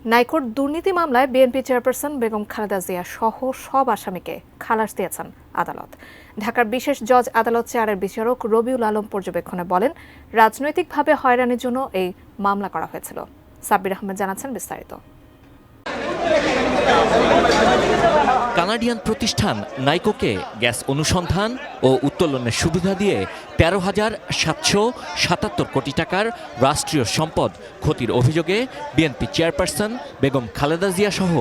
নাইকোর দুর্নীতি মামলায় BNP chairperson Begum Khaleda Zia সহ সব আসামিকে খালাস দিয়েছেন আদালত। ঢাকার বিশেষ জজ আদালত চেয়ারের বিচারক রবিউল আলম পর্যবেক্ষণে বলেন, রাজনৈতিকভাবে হয়রানির জন্য এই মামলা করা হয়েছিল। সাব্বির আহমেদ জানাচ্ছেন বিস্তারিত। কানাডিয়ান প্রতিষ্ঠান নাইকোকে গ্যাস অনুসন্ধান ও উত্তোলনের সুবিধা দিয়ে 13,777 কোটি টাকার রাষ্ট্রীয় সম্পদ ক্ষতির অভিযোগে বিএনপি চেয়ারপারসন বেগম খালেদা জিয়া সহ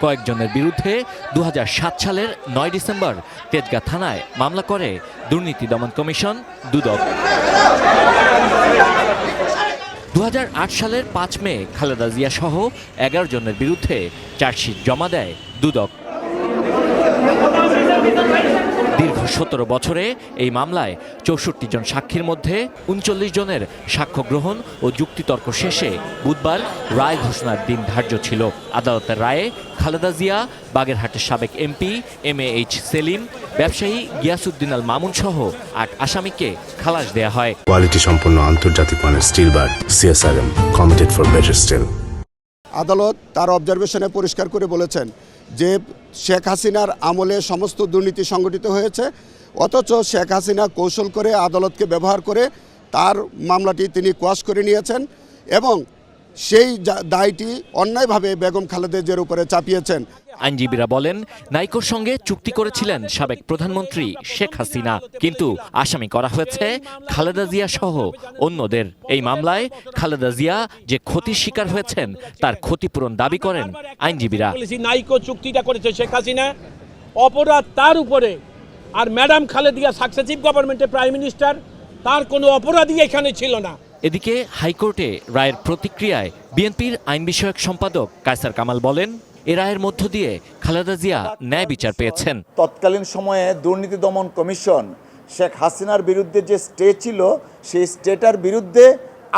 কয়েকজনের বিরুদ্ধে 2007 সালের 9 ডিসেম্বর তেজগাঁ থানায় মামলা করে দুর্নীতি দমন কমিশন দুদক। 2008 সালের 5 মে খালেদা জিয়া সহ 11 জনের বিরুদ্ধে চার্জশিট জমা দেয় দুদক। দীর্ঘ 17 বছরে এই মামলায় 64 জন সাক্ষীর মধ্যে 39 জনের সাক্ষ্য গ্রহণ ও যুক্তিতর্ক শেষে বুধবার রায় ঘোষণার দিন ধার্য ছিল। আদালতের রায়ে খালেদা জিয়া, বাগেরহাটের সাবেক এমপি MAH সেলিম, ব্যবসায়ী গিয়াসউদ্দিন আল মামুন সহ 8 আসামিকে খালাস দেয়া হয়। কোয়ালিটি সম্পন্ন আন্তর্জাতিক মানের still bar CSRM, committed for better still. আদালত তার অবজারভেশনে পরিষ্কার করে বলেছেন যে শেখ হাসিনার আমলে সমস্ত দুর্নীতি সংগঠিত হয়েছে, অথচ শেখ হাসিনা কৌশল করে আদালতকে ব্যবহার করে তার মামলাটি তিনি কোয়াশ করে নিয়েছেন এবং সেই দায়টি অন্যায়ভাবে বেগম খালেদা জিয়ার উপরে চাপিয়েছেন। আইনজীবীরা বলেন, নাইকোর সঙ্গে চুক্তি করেছিলেন সাবেক প্রধানমন্ত্রী শেখ হাসিনা, কিন্তু আসামি করা হয়েছে খালেদা জিয়া সহ অন্যদের। এই মামলায় খালেদা জিয়া যে ক্ষতির শিকার হয়েছেন তার ক্ষতিপূরণ দাবি করেন আইনজীবীরা। নাইকো চুক্তিটা করেছে শেখ হাসিনা, অপরাধ তার উপরে, আর ম্যাডাম খালেদা সাকসেসিভ গভর্নমেন্টের প্রাইম মিনিস্টার, তার কোনো অপরাধী এখানে ছিল না। এদিকে হাইকোর্টে রায়ের প্রতিক্রিয়ায় বিএনপির আইন বিষয়ক সম্পাদক কায়সার কামাল বলেন, এ রায়ের মধ্য দিয়ে খালেদা জিয়া ন্যায় বিচার পেয়েছেন। তৎকালীন সময়ে দুর্নীতি দমন কমিশন শেখ হাসিনার বিরুদ্ধে যে স্টে ছিল, সেই স্টেটার বিরুদ্ধে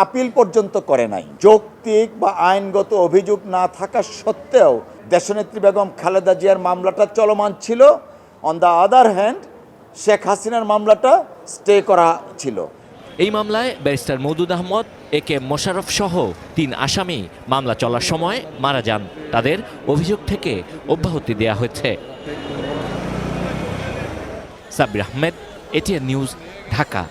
আপিল পর্যন্ত করে নাই। যৌক্তিক বা আইনগত অভিযোগ না থাকা সত্ত্বেও দেশনেত্রী বেগম খালেদা জিয়ার মামলাটা চলমান ছিল। On the other hand Sheikh হাসিনার মামলাটা স্টে করা ছিল। এই মামলায় ব্যারিস্টার মওদুদ আহমদ, AK মোশাররফ সহ 3 আসামি মামলা চলার সময় মারা যান। তাদের অভিযোগ থেকে অব্যাহতি দেয়া হয়েছে। Sabbir Ahmed, ATN news, Dhaka.